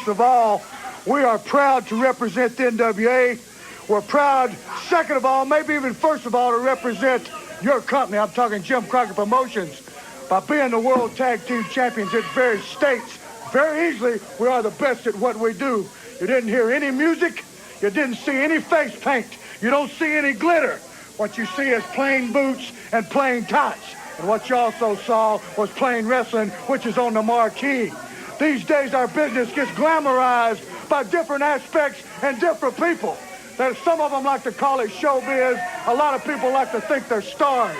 of all, we are proud to represent the NWA. We're proud, second of all, maybe even first of all, to represent your company. I'm talking Jim Crockett Promotions. By being the World Tag Team Champions in various states, very easily, we are the best at what we do. You didn't hear any music. You didn't see any face paint. You don't see any glitter. What you see is plain boots and plain tights. And what you also saw was plain wrestling, which is on the marquee. These days, our business gets glamorized by different aspects and different people. There's some of them like to call it showbiz. A lot of people like to think they're stars.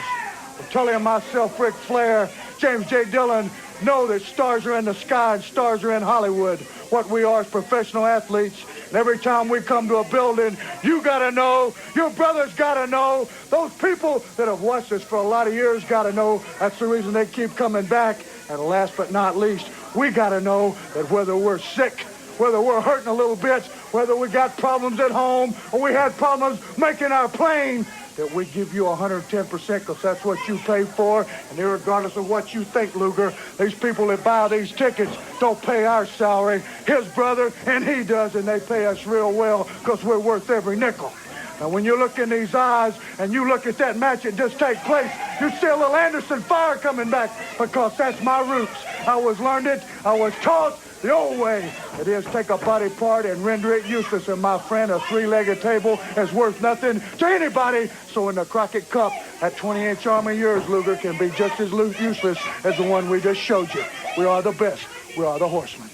Natalya and myself, Ric Flair, James J. Dillon, know that stars are in the sky and stars are in Hollywood. What we are is professional athletes. And every time we come to a building, you got to know, your brothers got to know, those people that have watched us for a lot of years got to know. That's the reason they keep coming back. And last but not least, we got to know that whether we're sick, whether we're hurting a little bit, whether we got problems at home or we had problems making our plane, that we give you 110% because that's what you pay for. And irregardless of what you think, Luger, these people that buy these tickets don't pay our salary. His brother, and he does, and they pay us real well because we're worth every nickel. Now, when you look in these eyes and you look at that match that just take place, you see a little Anderson fire coming back because that's my roots. I was learned it. I was taught the old way. It is take a body part and render it useless. And my friend, a three-legged table is worth nothing to anybody. So in the Crockett Cup, that 20-inch arm of yours, Luger, can be just as useless as the one we just showed you. We are the best. We are the Horsemen.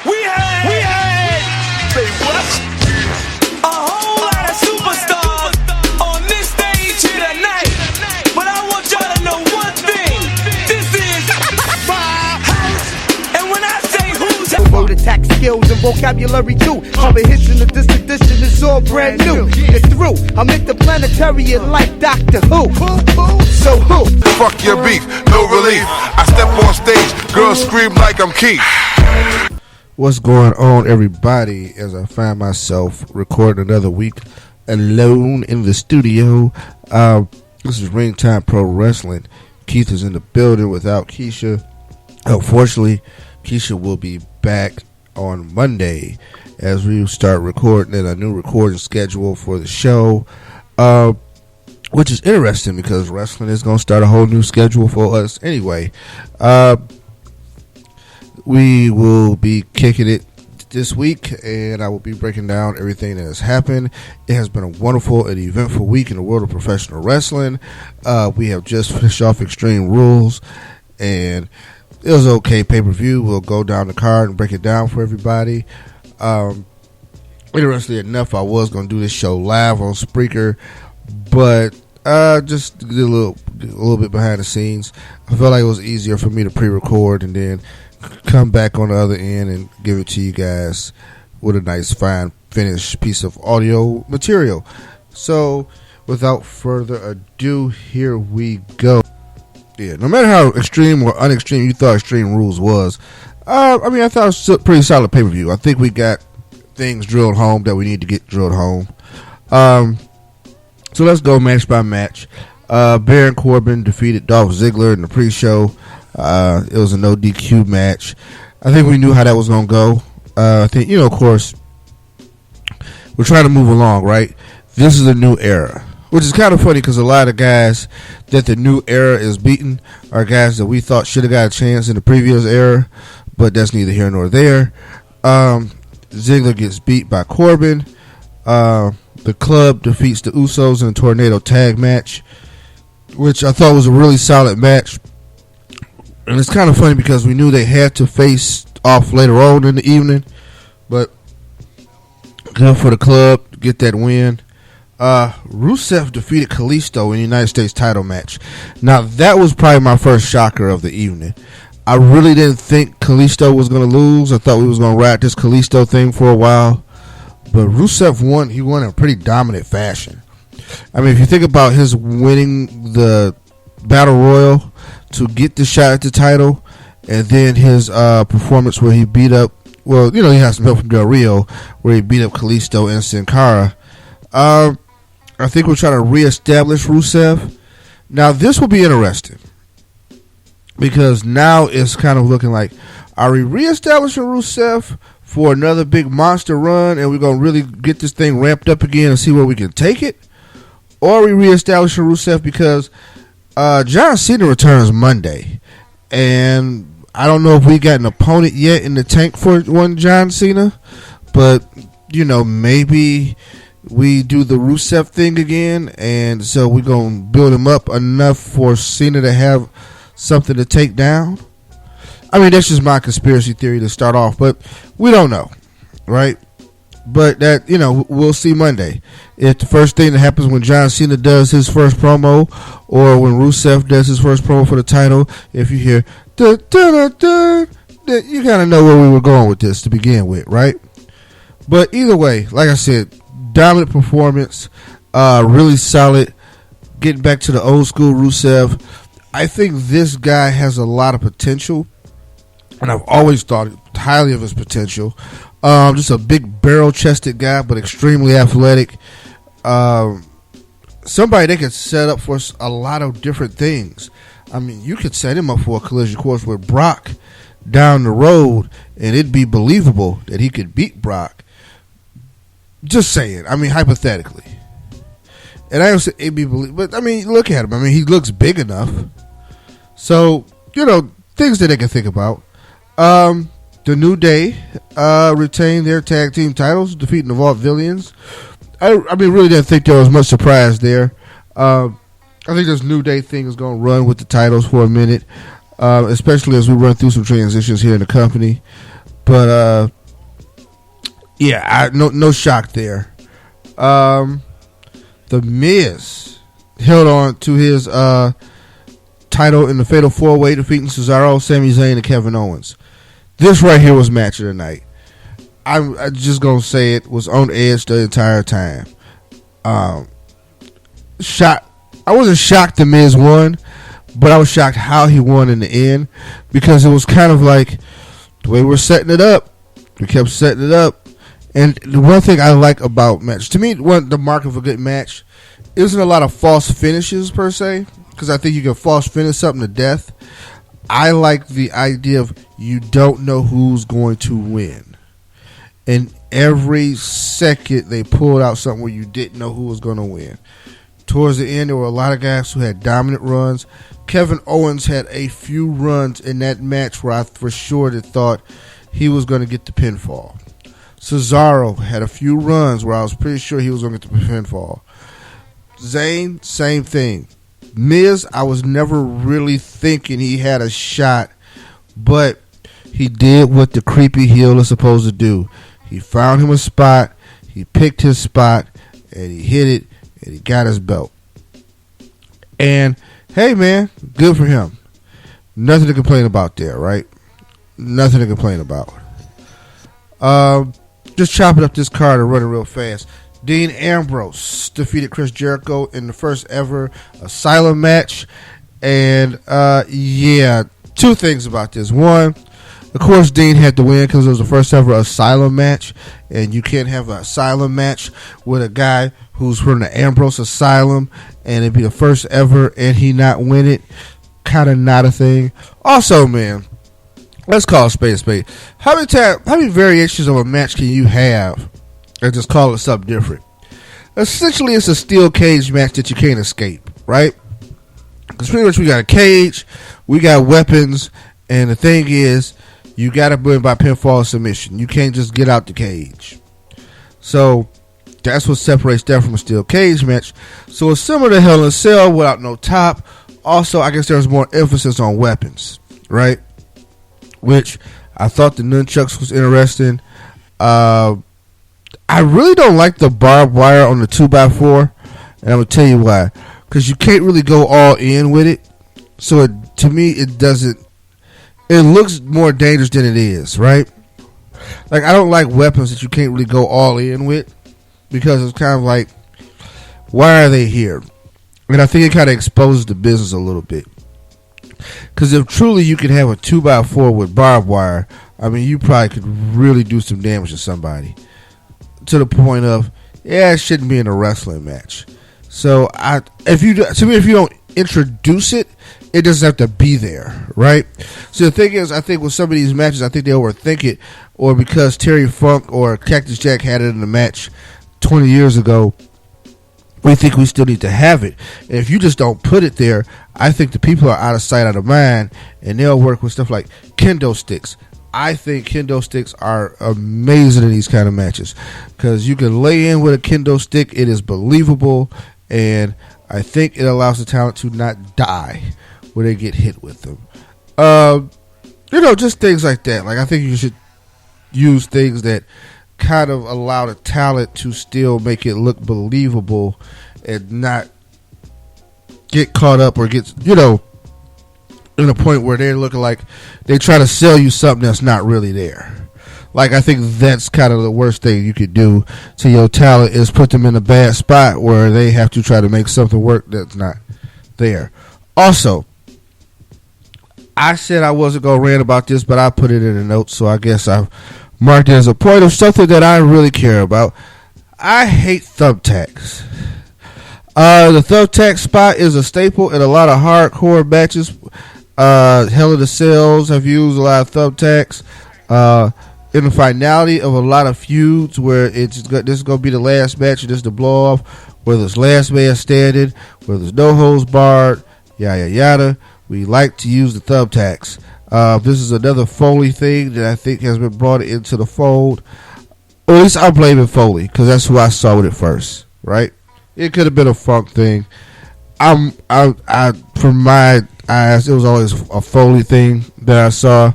We had, say what? A whole lot of superstars on this stage here tonight. But I want y'all to know one thing. This is my house. And when I say who's word attack skills and vocabulary too. All the hits in this edition is all brand new. Get through. I'm interplanetary and like Doctor Who. So who? Fuck your beef, no relief. I step on stage, girls scream like I'm Keith. What's going on, everybody? As I find myself recording another week alone in the studio. This is Ring Time Pro Wrestling. Keith is in the building without Keisha. Unfortunately, Keisha will be back on Monday as we start recording a new recording schedule for the show, which is interesting because wrestling is going to start a whole new schedule for us anyway. We will be kicking it this week, and I will be breaking down everything that has happened. It has been a wonderful and eventful week in the world of professional wrestling. We have just finished off Extreme Rules, and it was okay pay-per-view. We'll go down the card and break it down for everybody. Interestingly enough, I was going to do this show live on Spreaker, but just did a little bit behind the scenes. I felt like it was easier for me to pre-record and then come back on the other end and give it to you guys with a nice, fine, finished piece of audio material. So, without further ado, here we go. Yeah, no matter how extreme or unextreme you thought Extreme Rules was, I thought it was a pretty solid pay-per-view. I think we got things drilled home that we need to get drilled home. So let's go match by match. Baron Corbin defeated Dolph Ziggler in the pre-show. It was a no DQ match. I think we knew how that was going to go. I think, of course, we're trying to move along, right? This is a new era, which is kind of funny because a lot of guys that the new era is beating are guys that we thought should have got a chance in the previous era, but that's neither here nor there. Ziggler gets beat by Corbin. The club defeats the Usos in a tornado tag match, which I thought was a really solid match. And it's kind of funny because we knew they had to face off later on in the evening, but good for the club to get that win. Rusev defeated Kalisto in the United States title match. Now, that was probably my first shocker of the evening. I really didn't think Kalisto was going to lose. I thought we was going to ride this Kalisto thing for a while. But Rusev won. He won in a pretty dominant fashion. I mean, if you think about his winning the Battle Royal to get the shot at the title, and then his performance where he beat up, he has some help from Del Rio, where he beat up Kalisto and Sin Cara. I think we're trying to reestablish Rusev. Now, this will be interesting because now it's kind of looking like, are we reestablishing Rusev for another big monster run, and we're going to really get this thing ramped up again and see where we can take it? Or are we reestablishing Rusev because John Cena returns Monday, and I don't know if we got an opponent yet in the tank for one John Cena, but, maybe we do the Rusev thing again, and so we're going to build him up enough for Cena to have something to take down. I mean, that's just my conspiracy theory to start off, but we don't know, right? But that, we'll see Monday. If the first thing that happens when John Cena does his first promo, or when Rusev does his first promo for the title, if you hear, dun, dun, dun, dun, you kind of know where we were going with this to begin with, right? But either way, like I said, dominant performance, really solid, getting back to the old school Rusev. I think this guy has a lot of potential, and I've always thought highly of his potential. Just a big barrel-chested guy, but extremely athletic. Somebody they could set up for a lot of different things. I mean, you could set him up for a collision course with Brock down the road, and it'd be believable that he could beat Brock. Just saying. I mean, hypothetically. And I don't say it'd be believable, but I mean, look at him. I mean, he looks big enough. So, things that they can think about. The New Day retained their tag team titles, defeating the Vaudvillians. I mean, really didn't think there was much surprise there. I think this New Day thing is going to run with the titles for a minute, especially as we run through some transitions here in the company. But, no shock there. The Miz held on to his title in the Fatal 4-Way, defeating Cesaro, Sami Zayn, and Kevin Owens. This right here was match of the night. I'm just going to say it was on edge the entire time. I wasn't shocked the Miz won, but I was shocked how he won in the end, because it was kind of like the way we're setting it up. We kept setting it up. And the one thing I like about match, to me, the mark of a good match isn't a lot of false finishes per se, because I think you can false finish something to death. I like the idea of you don't know who's going to win. And every second they pulled out something where you didn't know who was going to win. Towards the end, there were a lot of guys who had dominant runs. Kevin Owens had a few runs in that match where I for sure thought he was going to get the pinfall. Cesaro had a few runs where I was pretty sure he was going to get the pinfall. Zayn, same thing. Miz, I was never really thinking he had a shot, but he did what the creepy heel is supposed to do. He found him a spot, he picked his spot, and he hit it, and he got his belt. And, hey, man, good for him. Nothing to complain about there, right? Nothing to complain about. Just chopping up this card and running real fast. Dean Ambrose defeated Chris Jericho in the first ever Asylum match. And, two things about this. One, of course, Dean had to win because it was the first ever Asylum match. And you can't have an Asylum match with a guy who's from the Ambrose Asylum and it'd be the first ever and he not win it. Kind of not a thing. Also, man, let's call a spade a spade. How many variations of a match can you have and just call it something different? Essentially, it's a steel cage match that you can't escape, right? Because pretty much we got a cage, we got weapons, and the thing is, you got to win by pinfall submission. You can't just get out the cage. So, that's what separates that from a steel cage match. So, it's similar to Hell in a Cell without no top. Also, I guess there's more emphasis on weapons, right? Which I thought the nunchucks was interesting. I really don't like the barbed wire on the 2x4, and I'm going to tell you why. Because you can't really go all in with it. So, to me, it looks more dangerous than it is, right? Like, I don't like weapons that you can't really go all in with, because it's kind of like, why are they here? And I think it kind of exposes the business a little bit. Because if truly you could have a 2x4 with barbed wire, I mean, you probably could really do some damage to somebody. To the point of, it shouldn't be in a wrestling match. So, if you don't introduce it, it doesn't have to be there, right? So the thing is, I think with some of these matches, I think they overthink it, or because Terry Funk or Cactus Jack had it in the match 20 years ago, we think we still need to have it. And if you just don't put it there, I think the people are out of sight, out of mind, and they'll work with stuff like kendo sticks. I think kendo sticks are amazing in these kind of matches because you can lay in with a kendo stick. It is believable, and I think it allows the talent to not die when they get hit with them. Just things like that. Like, I think you should use things that kind of allow the talent to still make it look believable and not get caught up or get, in a point where they're looking like they try to sell you something that's not really there. Like, I think that's kind of the worst thing you could do to your talent is put them in a bad spot where they have to try to make something work that's not there. Also, I said I wasn't going to rant about this, but I put it in the notes, so I guess I've marked it as a point of something that I really care about. I hate thumbtacks. The thumbtack spot is a staple in a lot of hardcore matches. Hell in the Cells have used a lot of thumbtacks. In the finality of a lot of feuds where this is going to be the last match and this is the blow off, whether it's last man standing, whether there's no holds barred, yada yada, we like to use the thumbtacks. This is another Foley thing that I think has been brought into the fold. Or at least I'm blaming Foley because that's who I saw with it first, right? It could have been a Funk thing. From my eyes, it was always a Foley thing that I saw.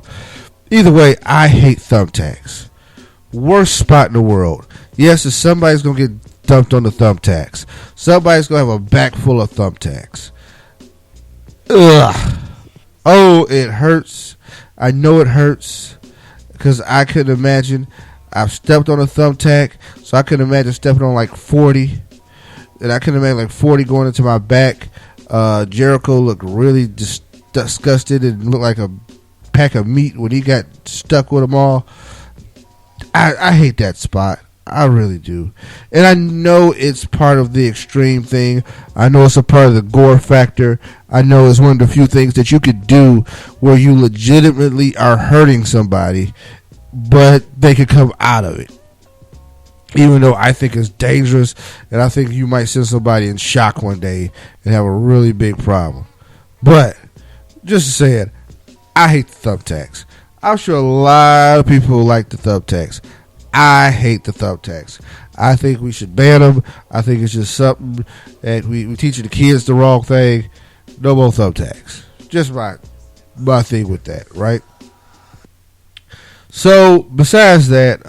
Either way, I hate thumbtacks. Worst spot in the world. Yes, if somebody's going to get dumped on the thumbtacks. Somebody's going to have a back full of thumbtacks. Ugh. Oh, it hurts. I know it hurts because I couldn't imagine. I've stepped on a thumbtack, so I couldn't imagine stepping on like 40. And I couldn't imagine like 40 going into my back. Jericho looked really disgusted and looked like a pack of meat when he got stuck with them all. I hate that spot. I really do. And I know it's part of the extreme thing. I know it's a part of the gore factor. I know it's one of the few things that you could do where you legitimately are hurting somebody, but they could come out of it. Even though I think it's dangerous, and I think you might send somebody in shock one day and have a really big problem. But, just saying, I hate the thumbtacks. I'm sure a lot of people like the thumbtacks. I hate the thumbtacks. I think we should ban them. I think it's just something that we teaching the kids the wrong thing. No more thumbtacks. Just my thing with that, right? So, besides that,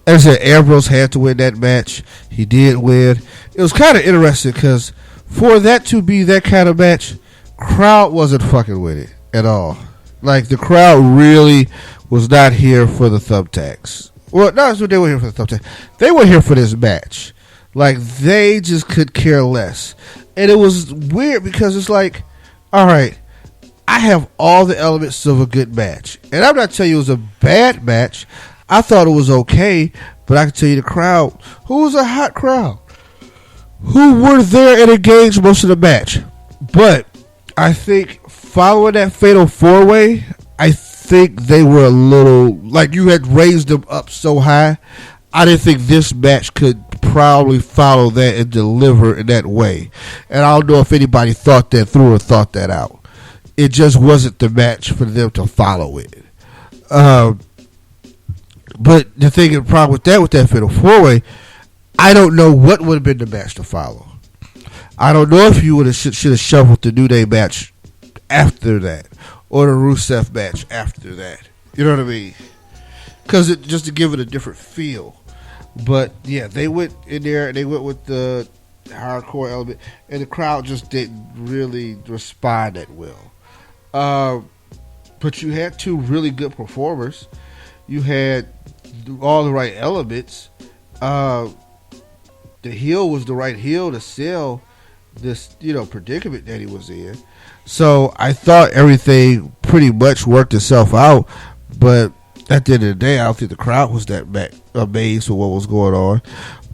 as I said, Ambrose had to win that match. He did win. It was kind of interesting because for that to be that kind of match, crowd wasn't fucking with it at all. Like, the crowd really was not here for the thumbtacks. Well, not what they were here for the thumbtacks. They were here for this match. Like, they just could care less. And it was weird because it's like, all right, I have all the elements of a good match. And I'm not telling you it was a bad match. I thought it was okay, but I can tell you the crowd, who was a hot crowd, who were there and engaged most of the match. But I think following that fatal 4-way, I think they were a little, like you had raised them up so high. I didn't think this match could probably follow that and deliver in that way. And I don't know if anybody thought that through or thought that out. It just wasn't the match for them to follow it. But the thing, the problem with that fatal 4-way, I don't know what would have been the match to follow. I don't know if you would have should have shuffled the New Day match after that, or the Rusev match after that. You know what I mean? Because just to give it a different feel. But yeah, they went in there and they went with the hardcore element, and the crowd just didn't really respond that well. But you had two really good performers. You had all the right elements. The heel was the right heel to sell this, predicament that he was in. So I thought everything pretty much worked itself out. But at the end of the day, I don't think the crowd was that amazed with what was going on.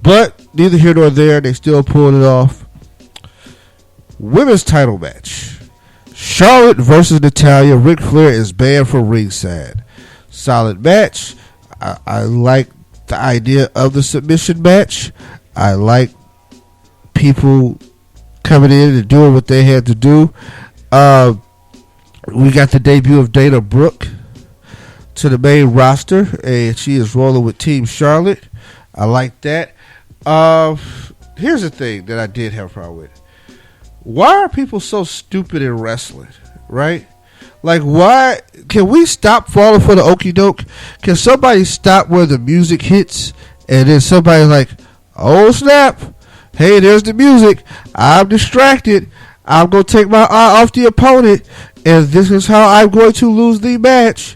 But neither here nor there, they still pulled it off. Women's title match. Charlotte versus Natalya. Ric Flair is banned from ringside. Solid match. I like the idea of the submission match. I like people coming in and doing what they had to do. We got the debut of Dana Brooke to the main roster, and she is rolling with Team Charlotte. I like that. Here's the thing that I did have a problem with. Why are people so stupid in wrestling, right? Like, why? Can we stop falling for the okie doke? Can somebody stop where the music hits and then somebody's like, oh snap, hey, there's the music, I'm distracted, I'm going to take my eye off the opponent, and this is how I'm going to lose the match,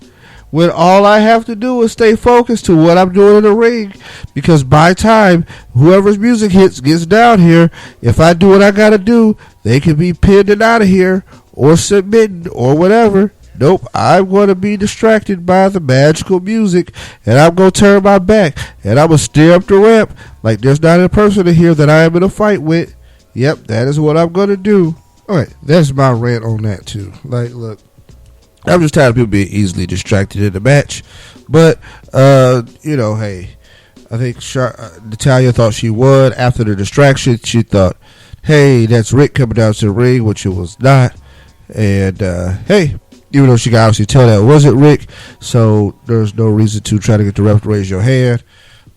when all I have to do is stay focused to what I'm doing in the ring, because by time whoever's music hits gets down here, if I do what I got to do, they can be pinned and out of here, or submitting, or whatever. Nope, I'm going to be distracted by the magical music, and I'm going to turn my back, and I'm going to stare up the ramp like there's not a person in here that I am in a fight with. Yep, that is what I'm going to do. All right, that's my rant on that, too. Like, look, I'm just tired of people being easily distracted in the match. But, hey, I think Natalya thought she won. After the distraction, she thought, hey, that's Rick coming down to the ring, which it was not. And, hey, even though she could obviously tell that it wasn't Rick, so there's no reason to try to get the ref to raise your hand.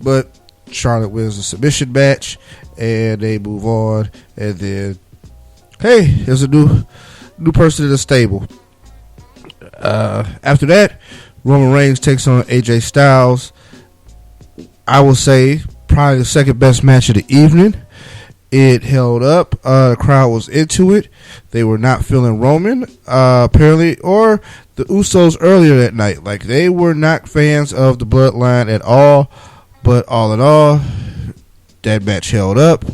But Charlotte wins the submission match, and they move on. And then, hey, there's a new person in the stable. After that, Roman Reigns takes on AJ Styles. I will say probably the second best match of the evening. It held up. The crowd was into it. They were not feeling Roman, apparently, or the Usos earlier that night. Like, they were not fans of the Bloodline at all. But all in all, that match held up.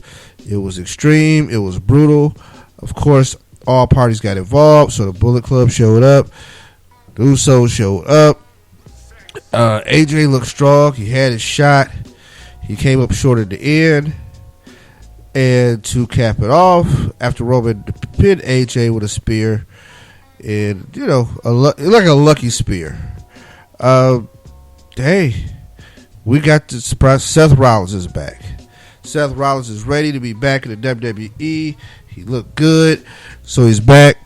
It was extreme. It was brutal. Of course, all parties got involved. So the Bullet Club showed up. The Usos showed up. AJ looked strong. He had his shot. He came up short at the end. And to cap it off, after Roman pinned AJ with a spear, and like a lucky spear. Hey, we got the surprise. Seth Rollins is back. Seth Rollins is ready to be back in the WWE. He looked good, so he's back.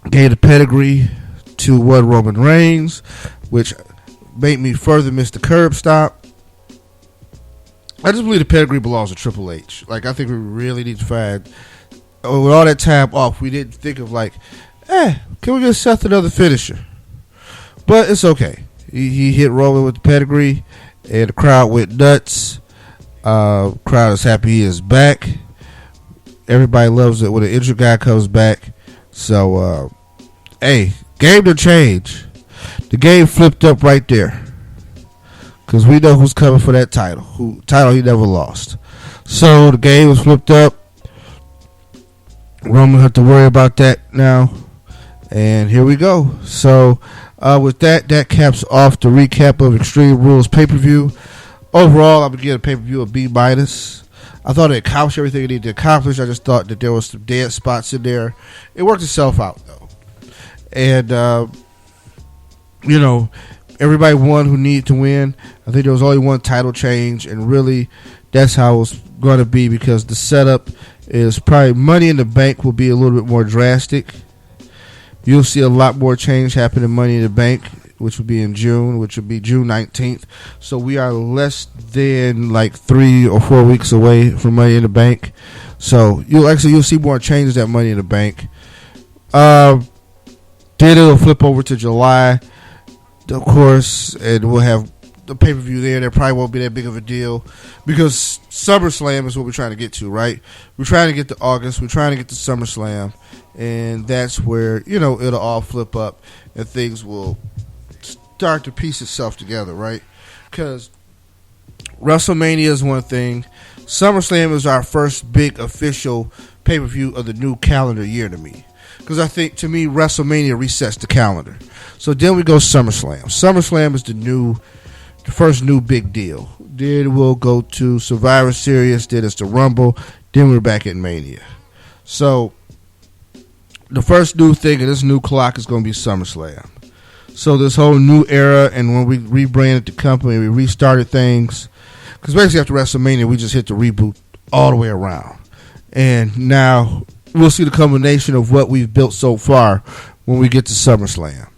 Gave the pedigree to one Roman Reigns, which made me further miss the curb stop. I just believe the pedigree belongs to Triple H. Like, I think we really need to find, with all that time off, we didn't think of can we get Seth another finisher? But it's okay. He hit Roman with the pedigree, and the crowd went nuts. Crowd is happy he is back. Everybody loves it when an injured guy comes back. So, hey, game to change. The game flipped up right there. Because we know who's coming for that title. Title he never lost. So the game was flipped up. Roman have to worry about that now. And here we go. So with that caps off the recap of Extreme Rules pay-per-view. Overall, I'm going to give a pay-per-view a B-. I thought it accomplished everything it needed to accomplish. I just thought that there was some dead spots in there. It worked itself out, though. And, everybody won who needed to win. I think there was only one title change, and really that's how it's going to be, because the setup is probably Money in the Bank will be a little bit more drastic. You'll see a lot more change happen in Money in the Bank, which will be in June, which will be June 19th. So we are less than 3 or 4 weeks away from Money in the Bank. So you'll see more changes at Money in the Bank. Then it'll flip over to July, of course, and we'll have the pay-per-view there. There probably won't be that big of a deal, because SummerSlam is what we're trying to get to, right? We're trying to get to August. We're trying to get to SummerSlam, and that's where, it'll all flip up and things will start to piece itself together, right? Because WrestleMania is one thing. SummerSlam is our first big official pay-per-view of the new calendar year to me. Because I think, to me, WrestleMania resets the calendar. So then we go SummerSlam. SummerSlam is the first new big deal. Then we'll go to Survivor Series. Then it's the Rumble. Then we're back at Mania. So the first new thing in this new clock is going to be SummerSlam. So this whole new era, and when we rebranded the company, we restarted things. Because basically after WrestleMania, we just hit the reboot all the way around. And now we'll see the combination of what we've built so far when we get to SummerSlam.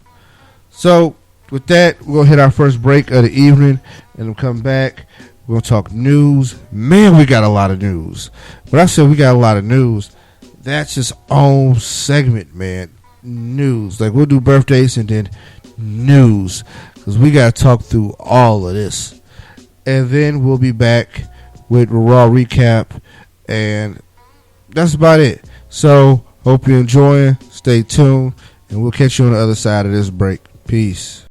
So with that, we're going to hit our first break of the evening, and we'll come back. We're going to talk news. Man, we got a lot of news. When I said we got a lot of news, that's just own segment, man. News. Like, we'll do birthdays and then news, because we got to talk through all of this. And then we'll be back with a Raw recap, and that's about it. So, hope you're enjoying. Stay tuned, and we'll catch you on the other side of this break. Peace.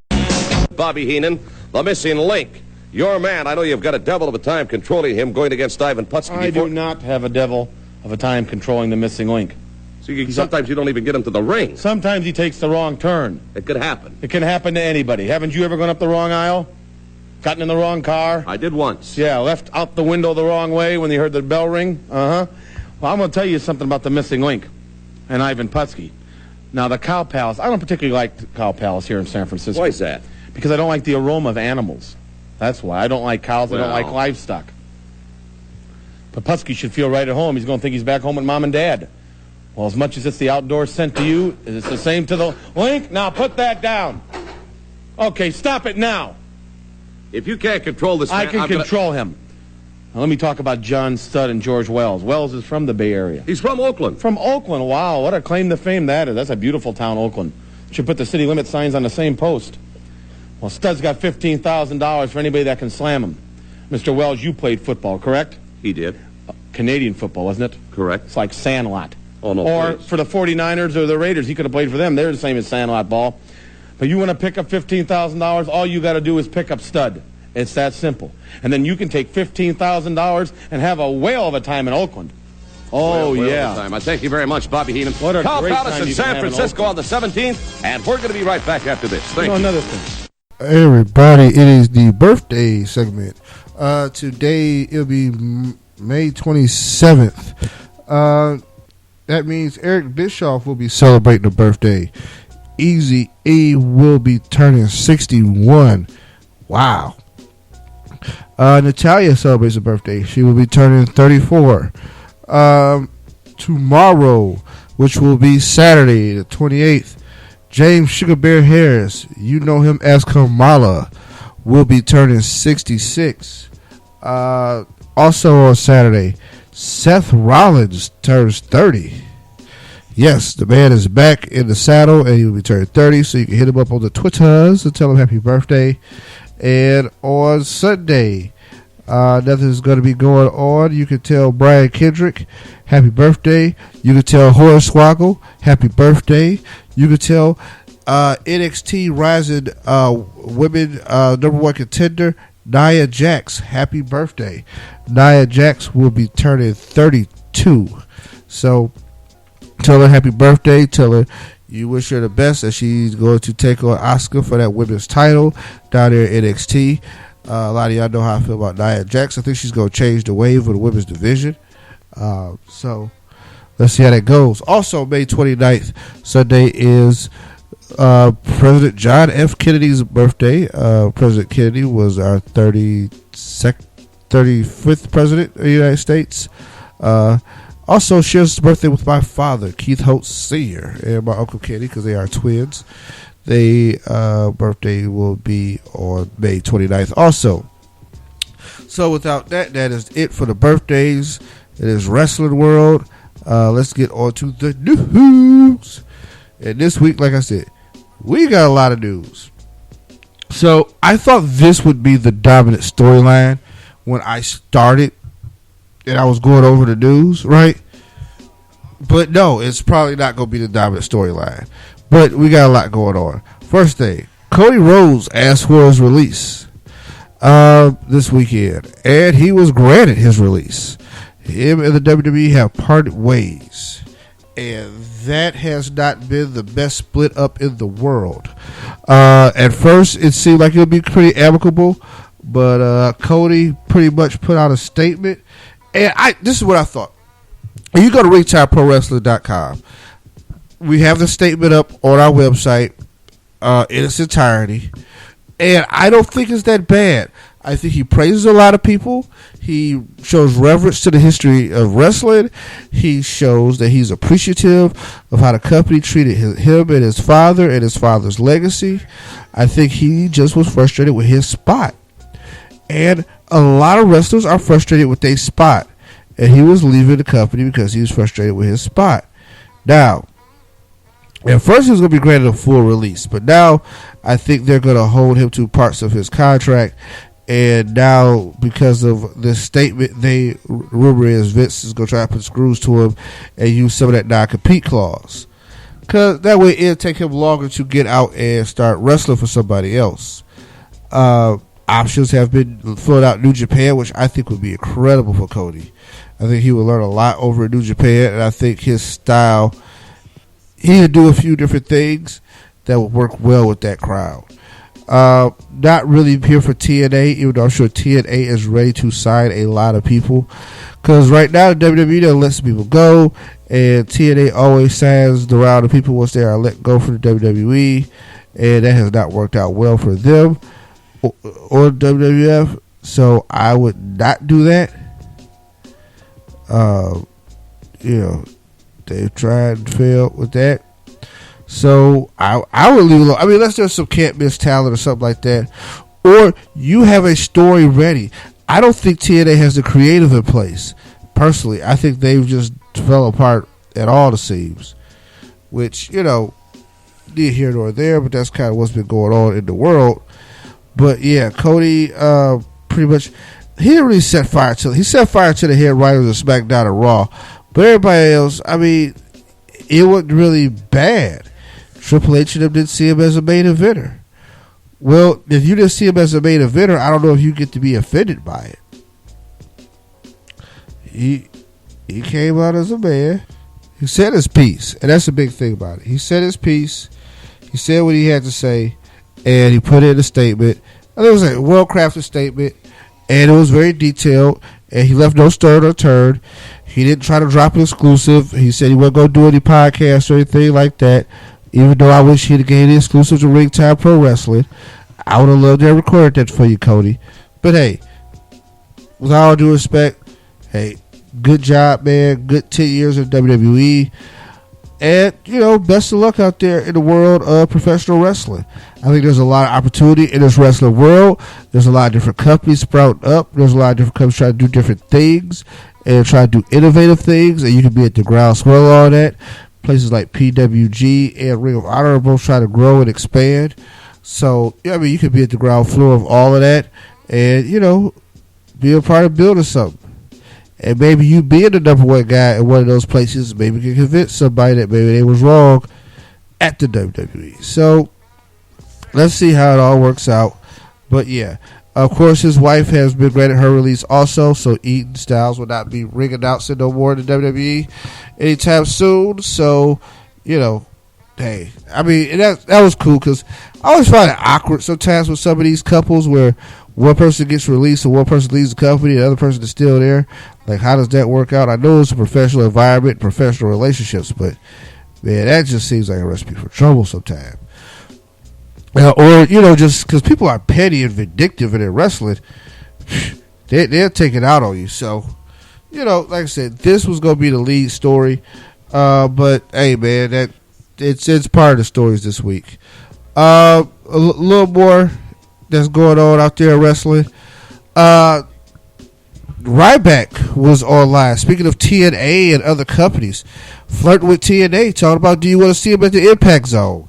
Bobby Heenan, the missing link. Your man, I know you've got a devil of a time controlling him going against Ivan Putski. I do not have a devil of a time controlling the missing link. So sometimes you don't even get him to the ring. Sometimes he takes the wrong turn. It could happen. It can happen to anybody. Haven't you ever gone up the wrong aisle? Gotten in the wrong car? I did once. Yeah, left out the window the wrong way when you heard the bell ring? Uh-huh. Well, I'm going to tell you something about the missing link and Ivan Putski. Now, the Cow Palace, I don't particularly like the Cow Palace here in San Francisco. Why is that? Because I don't like the aroma of animals. That's why. I don't like cows. I don't like Well. livestock. But Putski should feel right at home. He's going to think he's back home with Mom and Dad. Well, as much as it's the outdoor scent to you, it's the same to the link. Now, put that down. Okay, stop it now. If you can't control this I man, can control him. Now, let me talk about John Studd and George Wells. Wells is from the Bay Area. He's from Oakland. From Oakland. Wow, what a claim to fame that is. That's a beautiful town, Oakland. Should put the city limit signs on the same post. Well, Studd's got $15,000 for anybody that can slam him. Mr. Wells, you played football, correct? He did. Canadian football, wasn't it? Correct. It's like Sandlot. Oh, no, or please. for the 49ers or the Raiders, he could have played for them. They're the same as Sandlot ball. But you want to pick up $15,000, all you got to do is pick up Studd. It's that simple. And then you can take $15,000 and have a whale of a time in Oakland. Oh, Well, yeah. I thank you very much, Bobby Heenan. What a Cow great Palace time in you can San have in Francisco on Oakland. the 17th, and we're going to be right back after this. Thank you. Another thing. Hey everybody, it is the birthday segment. Today it'll be May 27th. That means Eric Bischoff will be celebrating a birthday. Easy E will be turning 61. Wow. Natalya celebrates a birthday. She will be turning 34. Tomorrow, which will be Saturday the 28th, James Sugar Bear Harris, you know him as Kamala, will be turning 66. Also on Saturday, Seth Rollins turns 30. Yes, the man is back in the saddle, and he will be turning 30, so you can hit him up on the Twitters and tell him happy birthday. And on Sunday, nothing's going to be going on. You can tell Brian Kendrick happy birthday. You can tell Horace Swoggle happy birthday. You can tell NXT Rising Women number one contender Nia Jax happy birthday. Nia Jax will be turning 32. So tell her happy birthday. Tell her you wish her the best, that she's going to take on Asuka for that women's title down there at NXT. A lot of y'all know how I feel about Nia Jax. I think she's going to change the wave of the women's division. So let's see how that goes. Also, May 29th, Sunday, is President John F. Kennedy's birthday. President Kennedy was our 35th president of the United States. Also shares his birthday with my father, Keith Holtz Sr., and my Uncle Kenny, because they are twins. Their birthday will be on May 29th also. So without that, that is it for the birthdays. It is Wrestling World. Let's get on to the news. And this week, like I said, we got a lot of news. So I thought this would be the dominant storyline when I started and I was going over the news, right? But no, it's probably not going to be the dominant storyline. But we got a lot going on. First thing, Cody Rhodes asked for his release this weekend, and he was granted his release. Him and the WWE have parted ways, and that has not been the best split up in the world. At first, it seemed like it would be pretty amicable, but Cody pretty much put out a statement. And this is what I thought. You go to RetireProWrestling.com. we have the statement up on our website in its entirety, and I don't think it's that bad. I think he praises a lot of people. He shows reverence to the history of wrestling. He shows that he's appreciative of how the company treated him and his father's legacy. I think he just was frustrated with his spot. And a lot of wrestlers are frustrated with their spot. And he was leaving the company because he was frustrated with his spot. Now, at first he was going to be granted a full release. But now I think they're going to hold him to parts of his contract. And now, because of this statement, rumor is Vince is going to try to put screws to him and use some of that non-compete clause. Because that way it'll take him longer to get out and start wrestling for somebody else. Options have been filled out in New Japan, which I think would be incredible for Cody. I think he would learn a lot over in New Japan, and I think his style, he would do a few different things that would work well with that crowd. Not really here for TNA, even though I'm sure TNA is ready to sign a lot of people. Because right now, the WWE doesn't let some people go, and TNA always signs the round of people once they are let go from the WWE, and that has not worked out well for them or WWF. So I would not do that. They've tried and failed with that. So I would leave it alone. I mean, unless there's some can't miss talent or something like that, or you have a story ready. I don't think TNA has the creative in place. Personally, I think they've just fell apart at all the seams, which, neither here nor there, but that's kind of what's been going on in the world. But yeah, Cody pretty much, he didn't really set fire to the head writers of SmackDown and Raw, but everybody else, I mean, it wasn't really bad. Triple H and them didn't see him as a main eventer. Well, if you didn't see him as a main eventer, I don't know if you get to be offended by it. He came out as a man. He said his piece, and that's the big thing about it. He said his piece. He said what he had to say, and he put in a statement. And it was a well-crafted statement, and it was very detailed, and he left no stone unturned. He didn't try to drop an exclusive. He said he wasn't going to do any podcasts or anything like that, even though I wish he'd have gained the exclusive to Ring Time Pro Wrestling. I would have loved to have recorded that for you, Cody. But hey, with all due respect, hey, good job, man. Good 10 years in WWE. And, best of luck out there in the world of professional wrestling. I think there's a lot of opportunity in this wrestling world. There's a lot of different companies sprouting up. There's a lot of different companies trying to do different things and try to do innovative things. And you can be at the groundswell on that. Places like PWG and Ring of Honor are both trying to grow and expand. So, you could be at the ground floor of all of that and, be a part of building something. And maybe you being the number one guy in one of those places maybe can convince somebody that maybe they was wrong at the WWE. So, let's see how it all works out. But, yeah. Of course, his wife has been granted her release also, so Eden Styles will not be ring announcing no more in the WWE anytime soon. So, hey, I mean, that was cool because I always find it awkward sometimes with some of these couples where one person gets released and one person leaves the company and the other person is still there. Like, how does that work out? I know it's a professional environment, professional relationships, but, man, that just seems like a recipe for trouble sometimes. Or, just because people are petty and vindictive in their wrestling, they'll take it out on you. So, like I said, this was going to be the lead story. But, hey, man, it's part of the stories this week. A little more that's going on out there in wrestling. Ryback was online. Speaking of TNA and other companies, flirting with TNA, talking about, do you want to see him at the Impact Zone?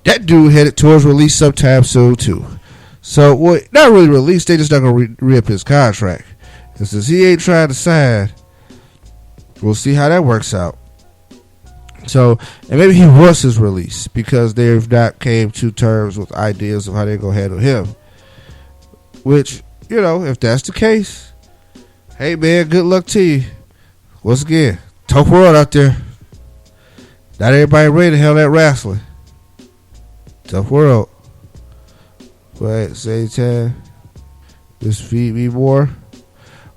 That dude headed towards release sometime soon, too. So, well, not really release. They just not going to re-up his contract. And since he ain't trying to sign, we'll see how that works out. So, and maybe he wants his release because they've not came to terms with ideas of how they're going to handle him. Which, if that's the case, hey, man, good luck to you. Once again, tough world out there. Not everybody ready to handle that wrestling. Tough world. But at the same time, just feed me more.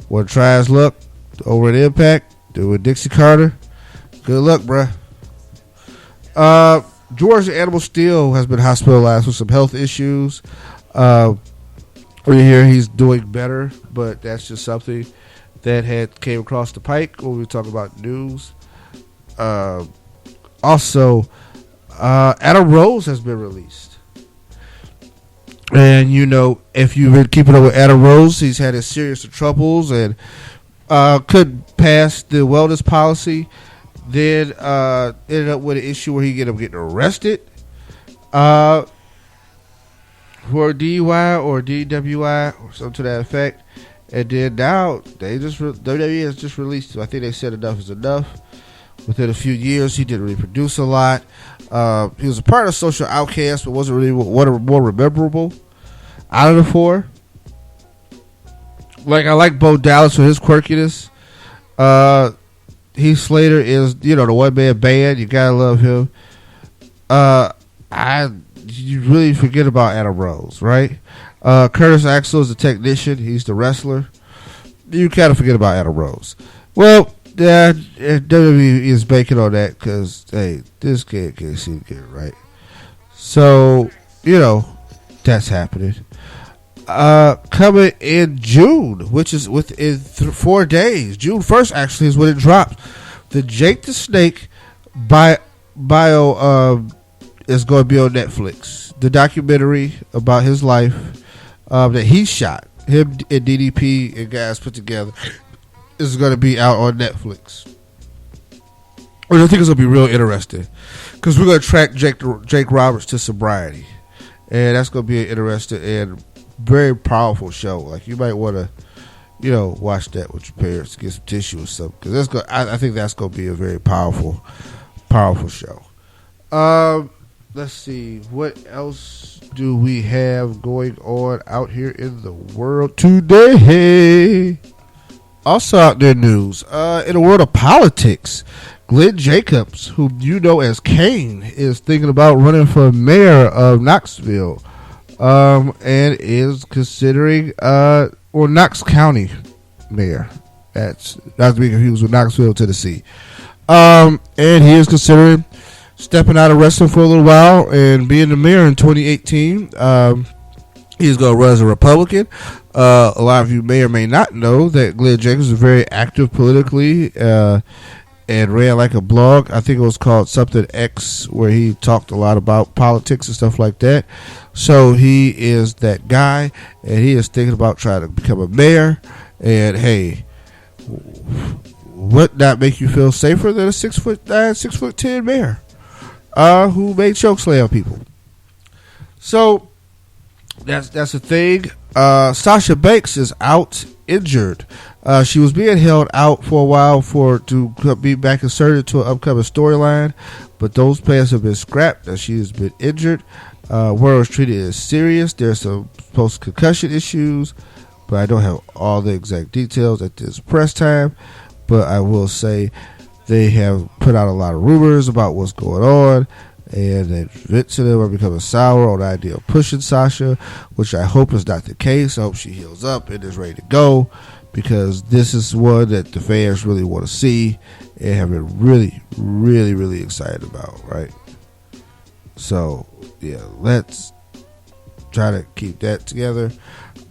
Want to try his luck over at Impact, do with Dixie Carter. Good luck, bruh. George Animal Steel has been hospitalized with some health issues. We hear he's doing better, but that's just something that had came across the pike when we talk about news. Also, Adam Rose has been released. And, you know, if you've been keeping up with Adam Rose, he's had a series of troubles and couldn't pass the wellness policy. Then ended up with an issue where he ended up getting arrested for DUI or DWI or something to that effect. And then now WWE has just released him. I think they said enough is enough. Within a few years, he didn't really produce a lot. He was a part of Social Outcast, but wasn't really one more memorable out of the four. Like, I like Bo Dallas for his quirkiness. Heath Slater is, you know, the one-man band. You gotta love him. You really forget about Adam Rose, right? Curtis Axel is the technician. He's the wrestler. You kind of forget about Adam Rose. Well, yeah, WWE is banking on that because, hey, this kid can't seem to get it right. So, you know, that's happening. Coming in June, which is within 4 days. June 1st, actually, is when it drops. The Jake the Snake bio is going to be on Netflix. The documentary about his life that he shot, him and DDP and guys put together, is going to be out on Netflix. Which I think is going to be real interesting because we're going to track Jake Roberts to sobriety. And that's going to be an interesting and very powerful show. Like, you might want to, you know, watch that with your parents, get some tissue or something. Because I think that's going to be a very powerful show. Let's see. What else do we have going on out here in the world today? Also out there news. In the world of politics, Glenn Jacobs, who you know as Kane, is thinking about running for mayor of Knoxville. And is considering, or Knox County mayor. That's not to be confused with Knoxville, Tennessee. And he is considering stepping out of wrestling for a little while and being the mayor in 2018. He's going to run as a Republican. A lot of you may or may not know that Glenn Jacobs is very active politically and ran like a blog. I think it was called something X, where he talked a lot about politics and stuff like that. So he is that guy, and he is thinking about trying to become a mayor. And hey, would not make you feel safer than a 6'9", 6'10" mayor who may chokeslam people? So that's a thing. Sasha Banks is out injured. She was being held out for a while to be back inserted to an upcoming storyline, but those plans have been scrapped as she has been injured. Where it was treated as serious. There's some post-concussion issues, but I don't have all the exact details at this press time. But I will say they have put out a lot of rumors about what's going on, and that Vince and them are becoming sour on the idea of pushing Sasha, which I hope is not the case. I hope she heals up and is ready to go, because this is one that the fans really want to see and have been really, really, really excited about, right? So, yeah, let's try to keep that together.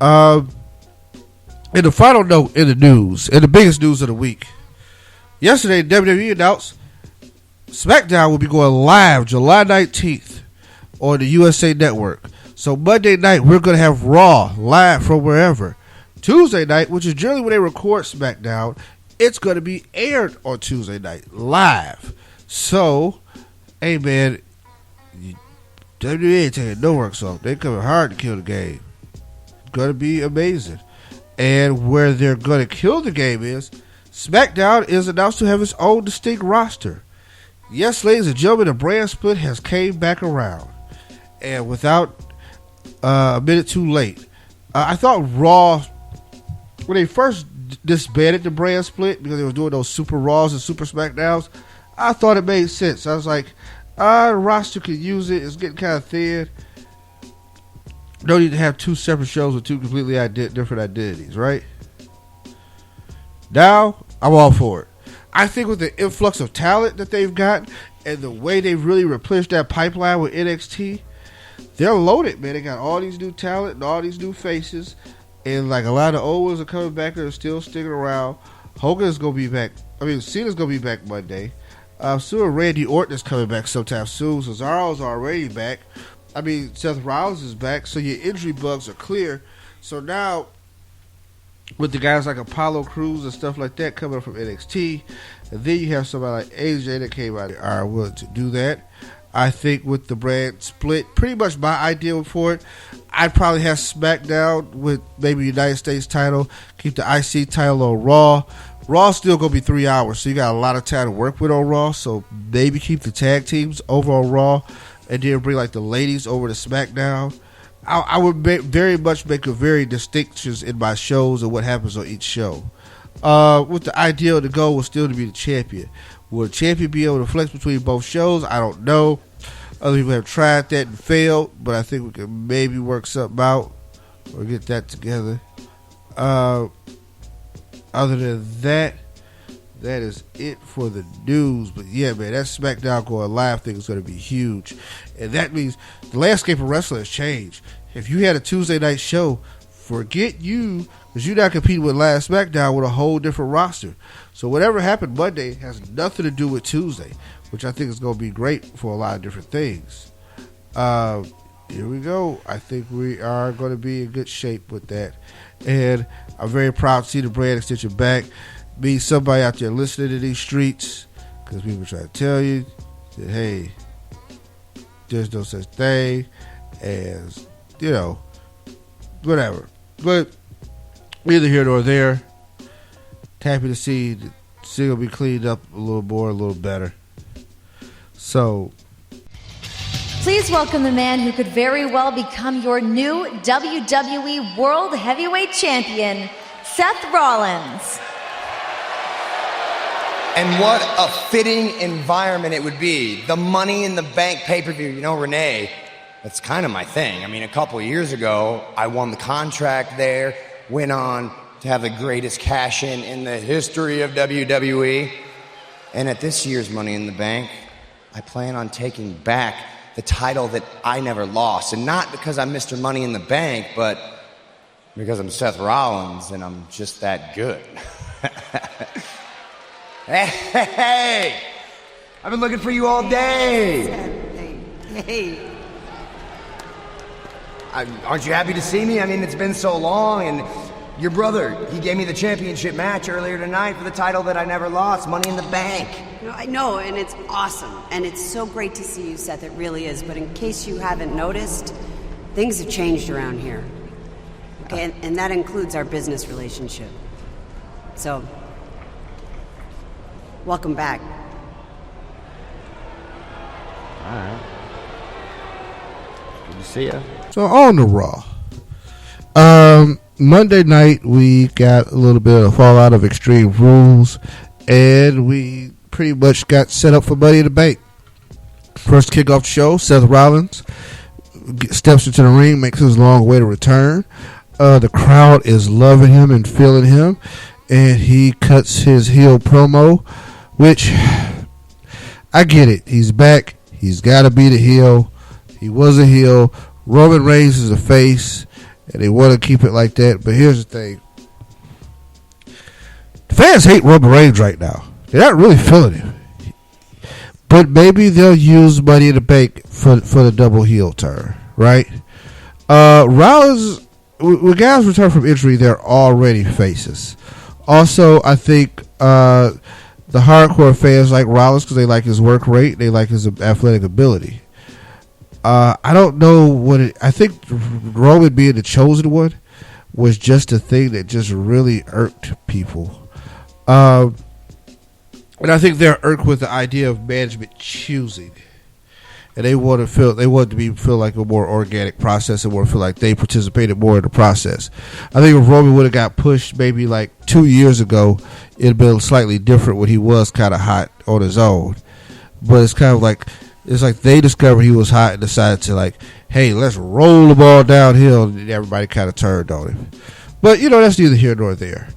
And the final note in the news, and the biggest news of the week. Yesterday, WWE announced SmackDown will be going live July 19th on the USA Network. So Monday night, we're going to have Raw live from wherever. Tuesday night, which is generally when they record SmackDown, it's going to be aired on Tuesday night live. So, hey man, WWE ain't taking no work off. They coming hard to kill the game. It's going to be amazing. And where they're going to kill the game is SmackDown is announced to have its own distinct roster. Yes, ladies and gentlemen, the brand split has came back around. And without a minute too late, I thought Raw, when they first disbanded the brand split because they were doing those Super Raws and Super SmackDowns, I thought it made sense. I was like, the roster could use it. It's getting kind of thin. No need to have two separate shows with two completely different identities, right? Now, I'm all for it. I think with the influx of talent that they've got and the way they really replenished that pipeline with NXT, they're loaded, man. They got all these new talent and all these new faces, and like a lot of old ones are coming back and are still sticking around. Hogan's gonna be back. I mean, Cena's gonna be back Monday. Soon Randy Orton is coming back sometime soon. Cesaro's already back. I mean, Seth Rollins is back. So your injury bugs are clear. So now, with the guys like Apollo Crews and stuff like that coming up from NXT, and then you have somebody like AJ that came out are willing to do that. I think with the brand split, pretty much my idea for it, I'd probably have SmackDown with maybe United States title, keep the IC title on Raw. Raw's still going to be 3 hours, so you got a lot of time to work with on Raw, so maybe keep the tag teams over on Raw, and then bring like the ladies over to SmackDown. I would very much make a very distinctions in my shows and what happens on each show. With the ideal to go was still to be the champion. Will the champion be able to flex between both shows? I don't know. Other people have tried that and failed, but I think we can maybe work something out or get that together. Other than that, that is it for the news. But yeah, man, that SmackDown going live thing is going to be huge. And that means the landscape of wrestling has changed. If you had a Tuesday night show, forget you, because you're not competing with last SmackDown with a whole different roster. So whatever happened Monday has nothing to do with Tuesday, which I think is going to be great for a lot of different things. Here we go. I think we are going to be in good shape with that. And I'm very proud to see the brand extension back. Be somebody out there listening to these streets, because people try to tell you that, hey, there's no such thing as, you know, whatever. But neither here nor there. Happy to see the single be cleaned up a little more, a little better. So, please welcome the man who could very well become your new WWE World Heavyweight Champion, Seth Rollins. And what a fitting environment it would be. The Money in the Bank pay-per-view. You know, Renee, that's kind of my thing. I mean, a couple of years ago, I won the contract there, went on to have the greatest cash-in in the history of WWE. And at this year's Money in the Bank, I plan on taking back the title that I never lost. And not because I'm Mr. Money in the Bank, but because I'm Seth Rollins and I'm just that good. Hey! I've been looking for you all day. Hey. Aren't you happy to see me? I mean, it's been so long, and your brother, he gave me the championship match earlier tonight for the title that I never lost, Money in the Bank. No, I know, and it's awesome. And it's so great to see you, Seth, it really is. But in case you haven't noticed, things have changed around here. Okay, and that includes our business relationship. So, welcome back. All right. Good to see you. So on the Raw. Monday night, we got a little bit of fallout of Extreme Rules, and we pretty much got set up for Money in the Bank. First kickoff show, Seth Rollins steps into the ring, makes his long way to return. The crowd is loving him and feeling him, and he cuts his heel promo, which I get it. He's back. He's got to be the heel. He was a heel. Roman Reigns is a face, and they want to keep it like that. But here's the thing. The fans hate Roman Reigns right now. They're not really feeling him. But maybe they'll use Money in the Bank for the double heel turn, right? Rollins, when guys return from injury, they're already faces. Also, I think the hardcore fans like Rollins because they like his work rate, they like his athletic ability. I don't know what it... I think Roman being the chosen one was just a thing that just really irked people. And I think they're irked with the idea of management choosing. And they want to feel like a more organic process and want to feel like they participated more in the process. I think if Roman would have got pushed maybe like 2 years ago, it'd been slightly different when he was kind of hot on his own. But it's kind of like... It's like they discovered he was hot and decided to like, hey, let's roll the ball downhill, and everybody kind of turned on him. But, you know, that's neither here nor there.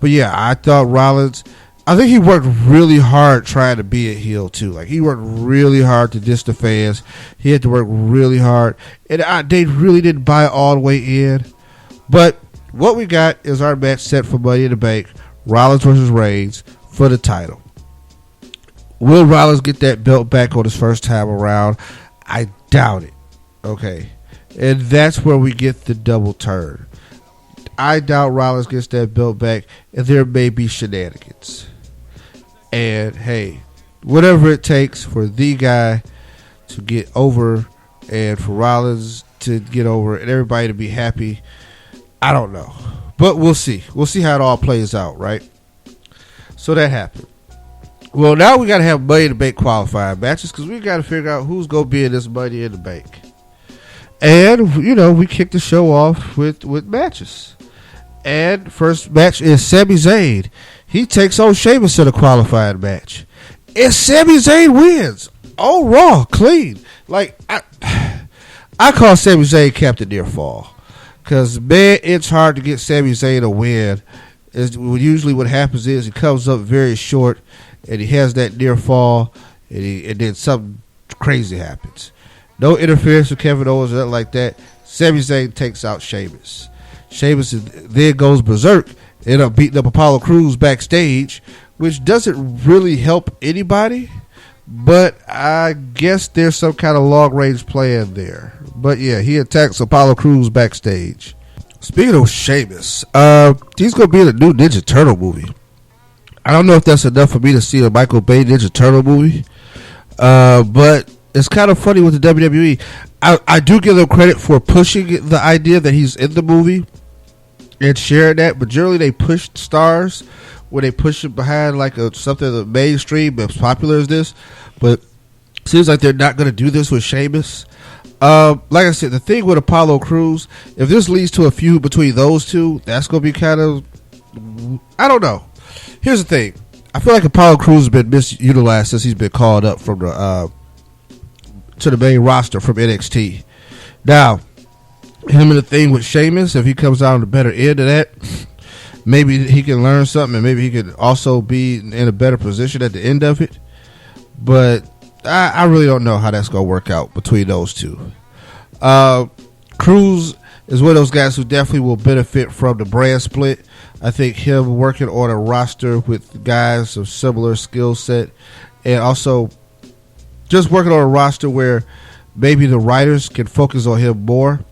But, yeah, I thought Rollins, I think he worked really hard trying to be a heel too. Like he worked really hard to diss the fans. He had to work really hard, and they really didn't buy all the way in. But what we got is our match set for Money in the Bank: Rollins versus Reigns for the title. Will Rollins get that belt back on his first time around? I doubt it. Okay, and that's where we get the double turn. I doubt Rollins gets that belt back, and there may be shenanigans. And hey, whatever it takes for the guy to get over and for Rollins to get over and everybody to be happy, I don't know. But we'll see. We'll see how it all plays out, right? So that happened. Well, now we got to have Money in the Bank qualifying matches because we got to figure out who's going to be in this Money in the Bank. And, you know, we kicked the show off with matches. And first match is Sami Zayn. He takes on Sheamus in a qualifying match. And Sami Zayn wins. Oh, Raw, clean. Like, I call Sami Zayn Captain Near Fall. Because, man, it's hard to get Sami Zayn a win. Usually what happens is he comes up very short and he has that near fall and then something crazy happens. No interference with Kevin Owens or nothing like that. Sami Zayn takes out Sheamus. Sheamus then goes berserk, end up beating up Apollo Crews backstage, which doesn't really help anybody, but I guess there's some kind of long-range plan there. But yeah, he attacks Apollo Crews backstage. Speaking of Sheamus, he's going to be in a new Ninja Turtle movie. I don't know if that's enough for me to see a Michael Bay Ninja Turtle movie, but it's kind of funny with the WWE. I do give them credit for pushing the idea that he's in the movie and sharing that, but generally they push stars when they push it behind like something that mainstream as popular as this, but it seems like they're not going to do this with Sheamus. Like I said, the thing with Apollo Crews, if this leads to a feud between those two, that's going to be kind of, I don't know. Here's the thing. I feel like Apollo Crews has been misutilized since he's been called up from the to the main roster from NXT. Now, him and the thing with Sheamus, if he comes out on the better end of that, maybe he can learn something and maybe he could also be in a better position at the end of it. But I really don't know how that's going to work out between those two. Crews is one of those guys who definitely will benefit from the brand split. I think him working on a roster with guys of similar skill set and also just working on a roster where maybe the writers can focus on him more,